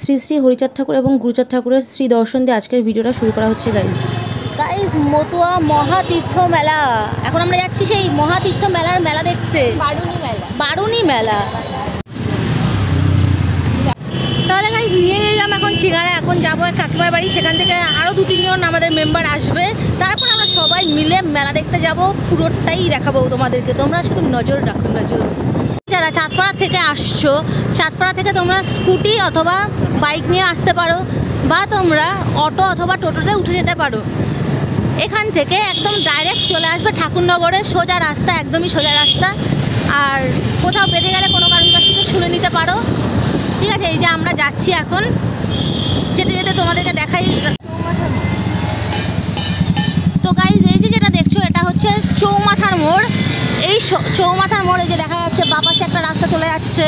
শ্রী শ্রী হরিচাঁদ ঠাকুর এবং গুরুচাঁদ ঠাকুরের শ্রী দর্শন দিয়ে আজকের ভিডিওটা শুরু করা হচ্ছে গাইজ। গাইজ মতুয়া মহাতীর্থ মেলা, এখন আমরা যাচ্ছি সেই মহাতীর্থ মেলা দেখতে। বারুণী মেলা। তাহলে গাইজ নিয়ে গেলাম এখন সিঙ্গারা, এখন যাবো এক কাকিমার বাড়ি, সেখান থেকে আরও 2-3 জন আমাদের মেম্বার আসবে, তারপর আমরা সবাই মিলে মেলা দেখতে যাব। পুরোটাই দেখাবো তোমাদেরকে, তোমরা শুধু নজর রাখো, নজর। যারা চাঁদপাড়া থেকে আসছো, চাঁদপাড়া থেকে তোমরা স্কুটি অথবা বাইক নিয়ে আসতে পারো, বা তোমরা অটো অথবা টোটোতে উঠে যেতে পারো। এখান থেকে একদম ডাইরেক্ট চলে আসবে ঠাকুরনগরে, সোজা রাস্তা, একদমই সোজা রাস্তা। আর কোথাও বেঁধে গেলে কোনো কারণ কাছ থেকে শুনে নিতে পারো, ঠিক আছে? এই যে আমরা যাচ্ছি এখন, যেতে যেতে তোমাদেরকে দেখাই। তো গাইজ এই যে যেটা দেখছো, এটা হচ্ছে চৌমাথার মোড়। এই চৌমাথার মোড়ে যে দেখা যাচ্ছে বাপাশে একটা রাস্তা চলে যাচ্ছে,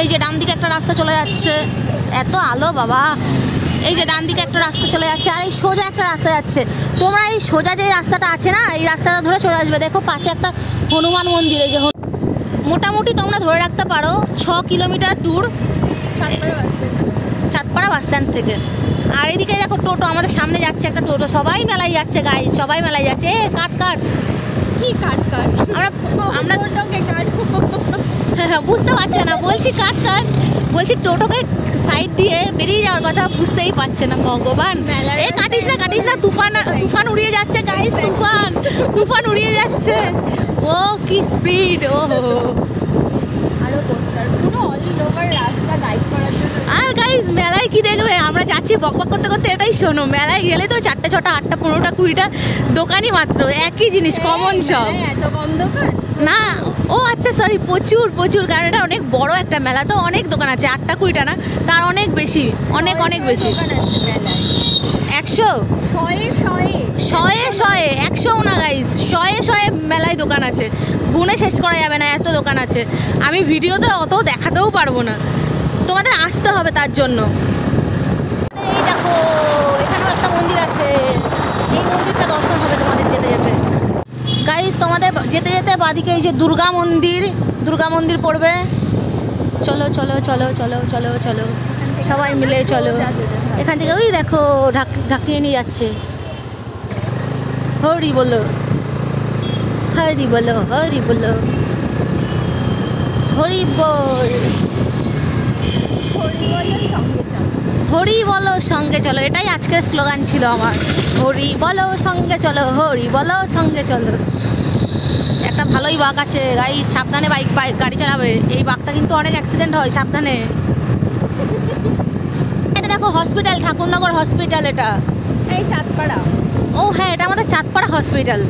এই যে ডান দিকে একটা রাস্তা চলে যাচ্ছে, এত আলো বাবা। এই যে ডান দিকে একটা রাস্তা চলে যাচ্ছে, আর এই সোজা একটা রাস্তা যাচ্ছে। তোমরা এই সোজা যে রাস্তাটা আছে না, এই রাস্তাটা ধরে চলে আসবে। দেখো পাশে একটা হনুমান মন্দির, এই যে মোটামুটি তোমরা ধরে রাখতে পারো 6 কিলোমিটার দূর চাঁদপাড়া বাস স্ট্যান্ড থেকে। আর এদিকে দেখো টোটো আমাদের সামনে যাচ্ছে, একটা টোটো। সবাই মেলায় যাচ্ছে গাইজ, সবাই মেলায় যাচ্ছে। কাট কি কাট আমরা বুঝতে পারছে না, বলছি কাট বলছি টোটোকে সাইড দিয়ে বেরিয়ে যাওয়ার কথা, বুঝতেই পারছে না। ভগবান, এ কাটিস না, তুফান উড়িয়ে যাচ্ছে গাইজ, তুফান উড়িয়ে যাচ্ছে। ও কি স্পিড! ও আর গাইজ মেলায় কি দেখবে, আমরা যাচ্ছি বকবক করতে করতে। এটাই শোনো, মেলায় গেলে তো 4টে 6টা 8টা 15টা 20টা দোকানই মাত্র, একই জিনিস, কমন সব। এত কম দোকান না, ও আচ্ছা সরি, প্রচুর, কারণ এটা অনেক বড় একটা মেলা, তো অনেক দোকান আছে। 8টা 20টা না, তার অনেক বেশি, অনেক বেশি। 100 100 না গাইজ, 100 মেলায় দোকান আছে, গুনে শেষ করা যাবে না, এত দোকান আছে। আমি ভিডিওতে অত দেখাতেও পারবো না, তোমাদের আসতে হবে তার জন্য। এই দেখো এখানেও একটা মন্দির আছে, এই মন্দিরটা দর্শন হবে তোমাদের যেতে যেতে গাইজ। তোমাদের যেতে যেতে বাদিকে এই যে দুর্গা মন্দির পড়বে। চলো সবাই মিলে চলো। এখান থেকে ওই দেখো ঢাকিয়ে নিয়ে যাচ্ছে। হরি বলো, হরি বল, হরি বলো সঙ্গে চলো, এটাই আজকের স্লোগান ছিল আমার। হরি বলো সঙ্গে চলো, হরি বলো সঙ্গে চলো। একটা ভালোই বাঁক আছে গাইস, সাবধানে বাইক গাড়ি চালাবে। এই বাঁকটা কিন্তু অনেক অ্যাক্সিডেন্ট হয়, সাবধানে। এটা দেখো হসপিটাল, ঠাকুরনগর হসপিটাল। এটা এই চাঁদপাড়া। ও হ্যাঁ, এটা আমাদের চাঁদপাড়া হসপিটাল,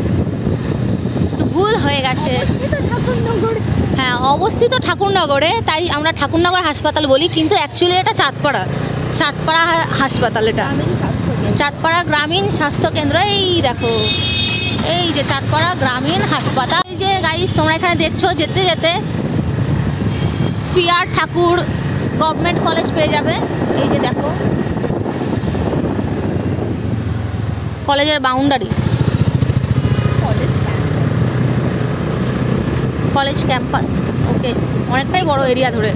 ভুল হয়ে গেছে। হ্যাঁ, অবস্থিত ঠাকুরনগরে, তাই আমরা ঠাকুরনগর হাসপাতাল বলি, কিন্তু অ্যাকচুয়ালি এটা চাঁদপাড়া হাসপাতাল। এটা চাঁদপাড়া গ্রামীণ স্বাস্থ্য কেন্দ্র। এই দেখো, এই যে চাঁদপাড়া গ্রামীণ হাসপাতাল। এই যে গাইস তোমরা এখানে দেখছো, যেতে যেতে PR ঠাকুর গভর্নমেন্ট কলেজ পেয়ে যাবে। এই যে দেখো কলেজের বাউন্ডারি, কলেজ ক্যাম্পাস। ওকে, অনেকটাই বড় এরিয়া ধরে।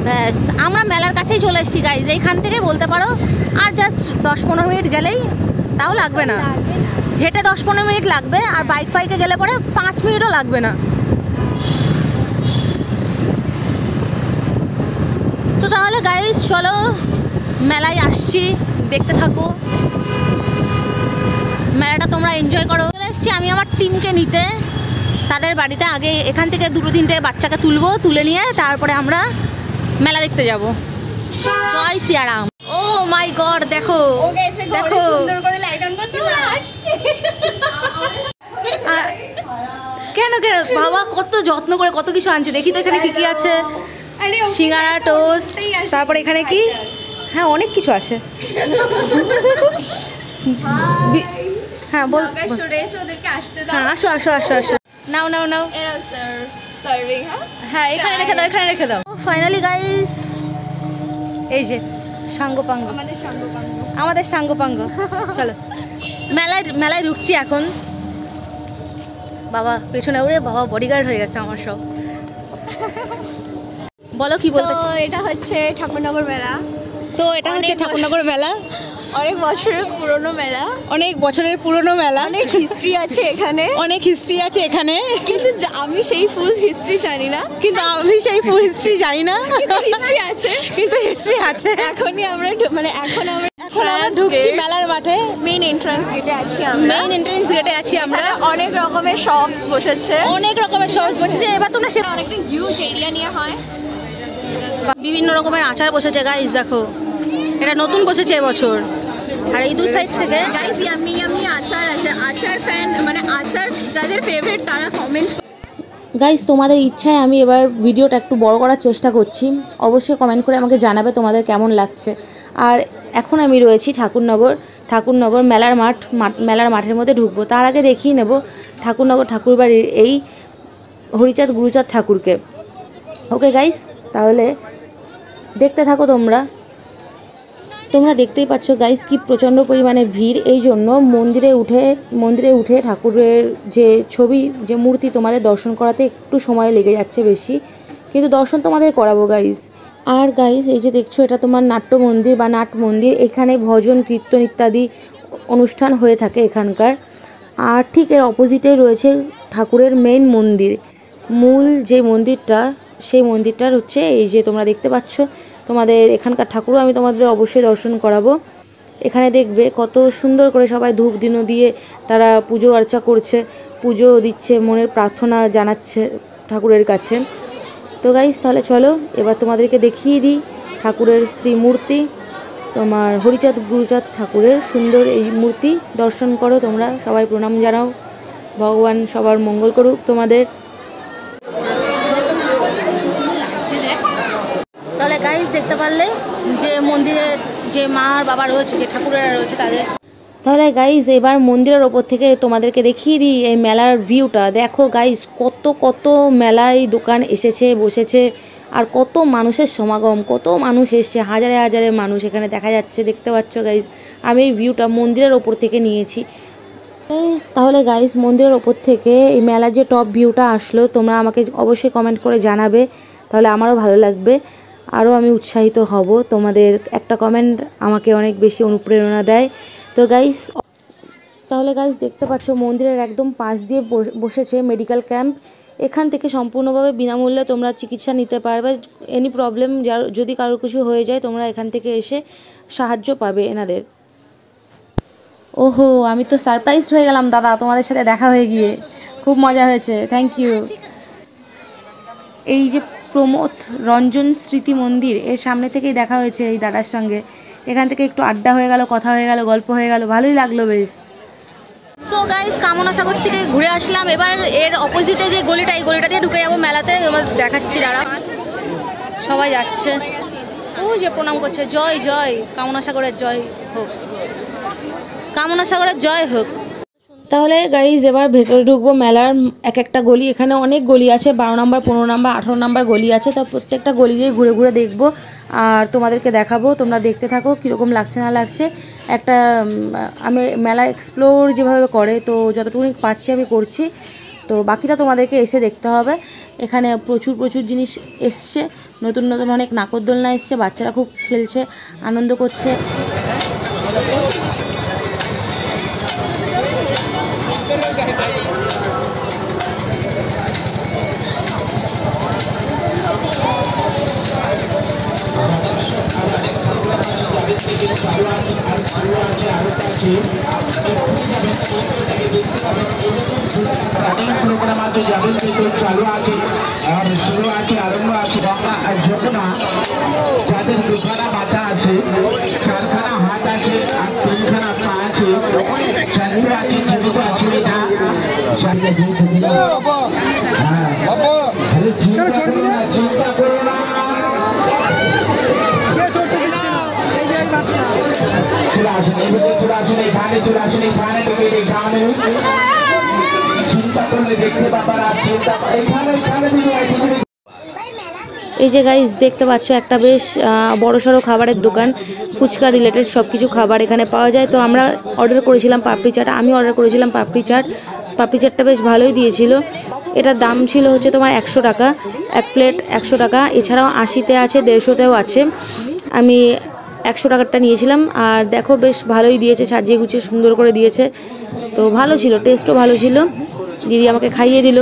ব্যাস, আমরা মেলার কাছেই চলে এসেছি গাইজ। এইখান থেকে বলতে পারো আর জাস্ট 10-15 মিনিট গেলেই, তাও লাগবে না, হেঁটে 10-15 মিনিট লাগবে, আর বাইকে গেলে পরে 5 মিনিটও লাগবে না। তো তাহলে গাইজ চলো, মেলায় আসছি, দেখতে থাকো মেলাটা, তোমরা এনজয় করো। চলে এসছি আমি আমার টিমকে নিতে তাদের বাড়িতে। আগে এখান থেকে 2-3টে বাচ্চাকে তুলে নিয়ে তারপরে আমরা মেলা দেখতে যাব। জয় সিয়ারাম। ও মাই গড, দেখো সুন্দর করে লাইট অন করতে আসছে। কেন বাবা কত যত্ন করে কত কিছু আনছে। দেখি তো এখানে কি আছে। সিঙ্গারা, টোস্ট, তারপর এখানে কি, হ্যাঁ অনেক কিছু আছে। হ্যাঁ বল, হ্যাঁ আসো। নাও। হ্যাঁ এখানে রেখে দাও। ফাইনালি গাইস, এই যে আমাদের সাঙ্গপাঙ্গ। চলো মেলায় ঢুকছি এখন। বাবা পেছনে উড়ে, বাবা বডিগার্ড হয়ে গেছে আমার সব। বলো কি বলতে তো এটা হচ্ছে ঠাকুরনগর মেলা। তো এটা হচ্ছে ঠাকুরনগর মেলা, অনেক বছরের পুরনো মেলা, অনেক বছরের পুরনো মেলা, অনেক হিস্ট্রি আছে এখানে, অনেক হিস্ট্রি আছে এখানে, কিন্তু আমি সেই ফুল হিস্ট্রি জানি না। কিন্তু আমি সেই ফুল হিস্ট্রি জানি না, কিন্তু হিস্ট্রি আছে, কিন্তু হিস্ট্রি আছে। এখনই আমরা এখন আমরা ঢুকছি মেলার মাঠে, মেইন এন্ট্রান্স গেটে আছি আমরা। মেইন এন্ট্রান্স গেটে আছি আমরা। অনেক রকমের শপস বসেছে, অনেক রকমের শপস বসেছে। এবার তোমরা সেটা অনেকটা হিউজ এরিয়া নিয়ে হয়। বিভিন্ন রকমের আচার বসেছে গাইস, দেখো এটা নতুন বসেছে এবছর। আর এই দু সাইড থেকে গাইস ইয়াম্মি ইয়াম্মি আচার আছে। আচার ফ্যান মানে আচার যাদের ফেভারিট তারা কমেন্ট। গাইস তোমাদের ইচ্ছায় আমি এবার ভিডিওটা একটু বড় করার চেষ্টা করছি, অবশ্যই কমেন্ট করে আমাকে জানাবে তোমাদের কেমন লাগছে। আর এখন আমি রয়েছি ঠাকুরনগর মেলার মাঠের মধ্যে ঢুকবো। তার আগে দেখিয়ে নেব ঠাকুরনগর ঠাকুরবাড়ির এই হরিচাঁদ গুরুচাঁদ ঠাকুরকে। ওকে গাইস, তাহলে দেখতে থাকো তোমরা দেখতেই পাচ্ছ গাইস কি প্রচণ্ড পরিমাণে ভিড়। এই জন্য মন্দিরে উঠে ঠাকুরের যে ছবি, যে মূর্তি তোমাদের দর্শন করাতে একটু সময় লেগে যাচ্ছে বেশি, কিন্তু দর্শন তোমাদের করাবো গাইস। আর গাইস এই যে দেখছো এটা তোমার নাট্য মন্দির বা নাট মন্দির, এখানে ভজন কীর্তন ইত্যাদি অনুষ্ঠান হয়ে থাকে এখানকার। আর ঠিক এর অপোজিটে রয়েছে ঠাকুরের মেইন মন্দির, মূল যে মন্দিরটা, সেই মন্দিরটার হচ্ছে এই যে তোমরা দেখতে পাচ্ছ। তোমাদের এখানকার ঠাকুরও আমি তোমাদের অবশ্যই দর্শন করাবো। এখানে দেখবে কত সুন্দর করে সবাই ধূপ ধুনো দিয়ে তারা পুজো আর্চা করছে, পুজো দিচ্ছে, মনের প্রার্থনা জানাচ্ছে ঠাকুরের কাছে। তো গাইস তাহলে চলো এবার তোমাদেরকে দেখিয়ে দিই ঠাকুরের শ্রীমূর্তি, তোমার হরিচাঁদ গুরুচাঁদ ঠাকুরের সুন্দর এই মূর্তি দর্শন করো তোমরা, সবাই প্রণাম জানাও, ভগবান সবার মঙ্গল করুক তোমাদের। তাহলে গাইস দেখতে পারলে যে মন্দিরের যে মা আর বাবা রয়েছে, যে ঠাকুরেরা রয়েছে তাদের। তাহলে গাইস এবার মন্দিরের ওপর থেকে তোমাদেরকে দেখিয়ে দিই এই মেলার ভিউটা। দেখো গাইস কত মেলায় দোকান এসেছে বসেছে, আর কত মানুষের সমাগম, কত মানুষ এসছে, হাজারে হাজারে মানুষ এখানে দেখা যাচ্ছে, দেখতে পাচ্ছ গাইস। আমি এই ভিউটা মন্দিরের ওপর থেকে নিয়েছি। তাহলে গাইস মন্দিরের ওপর থেকে এই মেলার যে টপ ভিউটা আসলো, তোমরা আমাকে অবশ্যই কমেন্ট করে জানাবে, তাহলে আমারও ভালো লাগবে, আরও আমি উৎসাহিত হব। তোমাদের একটা কমেন্ট আমাকে অনেক বেশি অনুপ্রেরণা দেয়। তো গাইস তাহলে গাইস দেখতে পাচ্ছ মন্দিরের একদম পাশ দিয়ে বসেছে মেডিকেল ক্যাম্প। এখান থেকে সম্পূর্ণভাবে বিনামূল্যে তোমরা চিকিৎসা নিতে পারবে। এনি প্রবলেম যদি কারোর কিছু হয়ে যায়, তোমরা এখান থেকে এসে সাহায্য পাবে এনাদের। ওহো, আমি তো সারপ্রাইজড হয়ে গেলাম দাদা, তোমাদের সাথে দেখা হয়ে গিয়ে খুব মজা হয়েছে, থ্যাংক ইউ। এই যে প্রমোদ রঞ্জন স্মৃতি মন্দির, এর সামনে থেকেই দেখা হয়েছে এই দাদার সঙ্গে। এখান থেকে একটু আড্ডা হয়ে গেল, কথা হয়ে গেল, গল্প হয়ে গেল, ভালোই লাগলো বেশ। তো গাইস কামনা সাগর থেকে ঘুরে আসলাম, এবার এর অপোজিটে যে গলিটা, এই গলিটা দিয়ে ঢুকে যাবো মেলাতে। এবার দেখাচ্ছি দাঁড়া, সবাই যাচ্ছে, ও যে প্রণাম করছে, জয় জয় কামনা সাগরের জয় হোক, কামনা সাগরের জয় হোক। তাহলে গাইজ এবার ভেতরে ঢুকবো মেলার এক একটা গলি। এখানে অনেক গলি আছে, 12 নম্বর 15 নম্বর 18 নম্বর গলি আছে। তো প্রত্যেকটা গলি দিয়ে ঘুরে ঘুরে দেখবো আর তোমাদেরকে দেখাবো, তোমরা দেখতে থাকো কীরকম লাগছে না লাগছে। একটা আমি মেলা এক্সপ্লোর যেভাবে করে, তো যতটুকু পারছি আমি করছি, তো বাকিটা তোমাদেরকে এসে দেখতে হবে। এখানে প্রচুর জিনিস এসছে, নতুন অনেক নাগরদোলনা এসছে, বাচ্চারা খুব খেলছে, আনন্দ করছে। प्रोग्राम आज चालू आज और शुरू आज आरम्भ आज যমুনা যাদের দুখানা মাথা আছে, চারখানা হাত আছে আর তিনখানা পা আছে, চারটি আছে জীবিত আছে না, চিন্তা করো না, চলে আসেন এখানে, চলে আসেন এখানে থেকে এখানে চিন্তা করলে দেখতে পাবার। চিন্তা এখানে এই যে গাইস দেখতে পাচ্ছ একটা বেশ বড়সড় খাবারের দোকান, ফুচকা রিলেটেড সব কিছু খাবার এখানে পাওয়া যায়। তো আমরা অর্ডার করেছিলাম পাপড়ি চাট, আমি অর্ডার করেছিলাম পাপড়ি চাটটা বেশ ভালোই দিয়েছিল। এটার দাম ছিল হচ্ছে তোমার 100 টাকা, এক প্লেট 100 টাকা। এছাড়াও 80-তে আছে, 150-তেও আছে। আমি 100 টাকারটা নিয়েছিলাম। আর দেখো বেশ ভালোই দিয়েছে, সাজিয়ে গুছিয়ে সুন্দর করে দিয়েছে, তো ভালো ছিল, টেস্টও ভালো ছিল। দিদি আমাকে খাইয়ে দিল।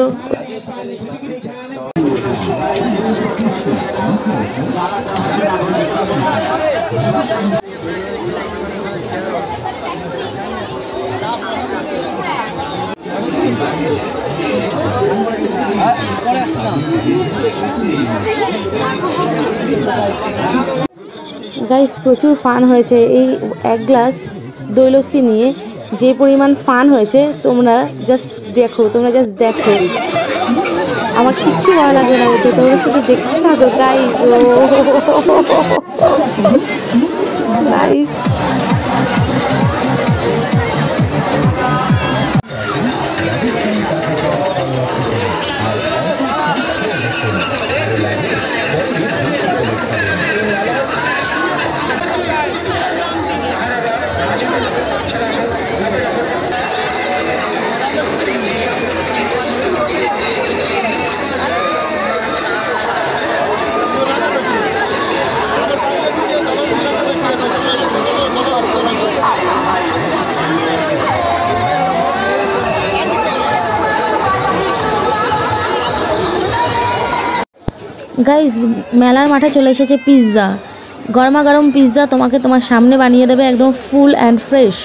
গাইস প্রচুর ফান হয়েছে এই এক গ্লাস দই লস্যি নিয়ে। যে পরিমাণ ফান হয়েছে তোমরা জাস্ট দেখো, আমার কিচ্ছু ভালো লাগবে না, তো তোমরা শুধু দেখতে থাকো গাইস। গাইস গাইস মেলার মাঠে চলে এসেছে পিৎজা, গরমা গরম পিৎজা তোমাকে তোমার সামনে বানিয়ে দেবে, একদম ফুল অ্যান্ড ফ্রেশ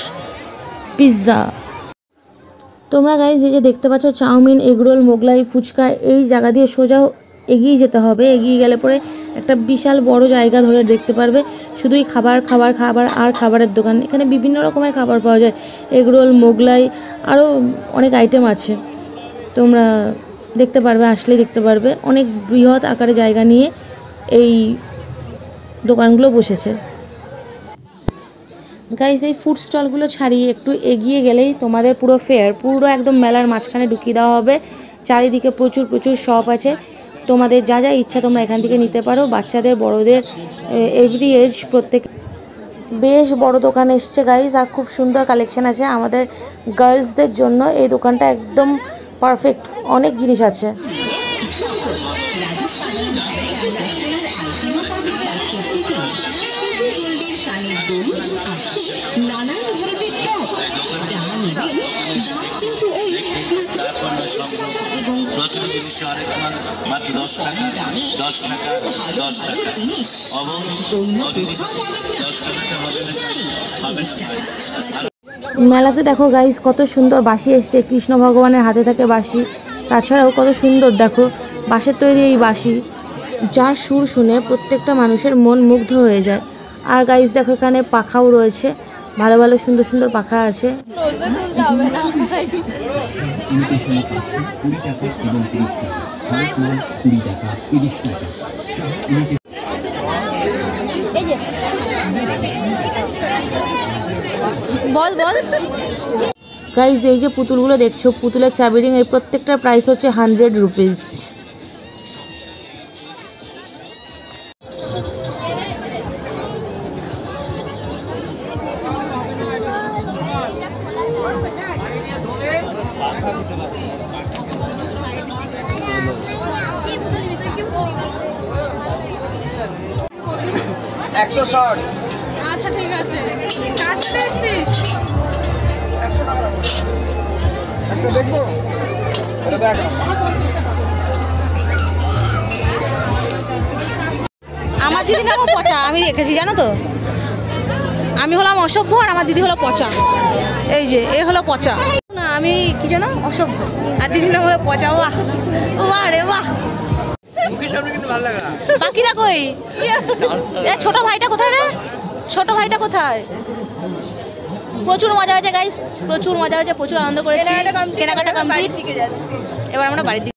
পিৎজা। তোমরা গাইস এই যে দেখতে পাচ্ছ চাউমিন, এগরোল, মোগলাই, ফুচকা, এই জায়গা দিয়ে সোজা এগিয়ে যেতে হবে। এগিয়ে গেলে পরে একটা বিশাল বড় জায়গা ধরে দেখতে পারবে শুধুই খাবার খাবার খাবার আর খাবারের দোকান। এখানে বিভিন্ন রকমের খাবার পাওয়া যায়, এগরোল, মোগলাই, আরও অনেক আইটেম আছে। তোমরা দেখতে পারবে, আসলেই দেখতে পারবে। অনেক বৃহৎ আকারে জায়গা নিয়ে এই দোকানগুলো বসেছে। গাইস এই ফুড স্টলগুলো ছাড়িয়ে একটু এগিয়ে গেলেই তোমাদের পুরো ফেয়ার, পুরো একদম মেলার মাঝখানে ঢুকিয়ে দেওয়া হবে। চারিদিকে প্রচুর প্রচুর শপ আছে, তোমাদের যা যা ইচ্ছা তোমরা এখান থেকে নিতে পারো। বাচ্চাদের, বড়দের, এভরি এজ প্রত্যেক। বেশ বড় দোকান এসছে গাইস, আর খুব সুন্দর কালেকশন আছে আমাদের গার্লসদের জন্য। এই দোকানটা একদম পারফেক্ট, অনেক জিনিস আছে। মেলাতে দেখো গাইস কত সুন্দর বাঁশি এসছে, কৃষ্ণ ভগবানের হাতে থাকে বাঁশি। তাছাড়াও কত সুন্দর দেখো বাঁশের তৈরি এই বাঁশি, যার সুর শুনে প্রত্যেকটা মানুষের মন মুগ্ধ হয়ে যায়। আর গাইস দেখো এখানে পাখাও রয়েছে, ভালো ভালো সুন্দর সুন্দর পাখা আছে। বল বল গাইস এই যে পুতুলগুলো দেখছো, পুতুলের চাবি রিং, এই প্রত্যেকটার প্রাইস হচ্ছে 100 রুপিস। আচ্ছা ঠিক আছে, কার সাথে এসেছিস? 100 টাকা একটা দেখবো, এটা দেখ। আমার দিদি নামও পচা, আমি রেখেছি জানো তো। আমি হলাম অসভ্য আর আমার দিদি হলো পচা। এই যে এ হলো পচা, না আমি কি জানো অসভ্য, আর দিদির নাম হলো পচা। বাহ বাহ রে বাহ। মুখের সামনে কিন্তু ভালো লাগে না। বাকিরা কই? এ ছোট ভাইটা কোথায় রে? ছোট ভাইটা কোথায়? প্রচুর মজা হয়েছে গাইস, প্রচুর মজা হয়েছে, প্রচুর আনন্দ করেছি। কেনাকাটা কমপ্লিট, এবার আমরা বাড়ির দিকে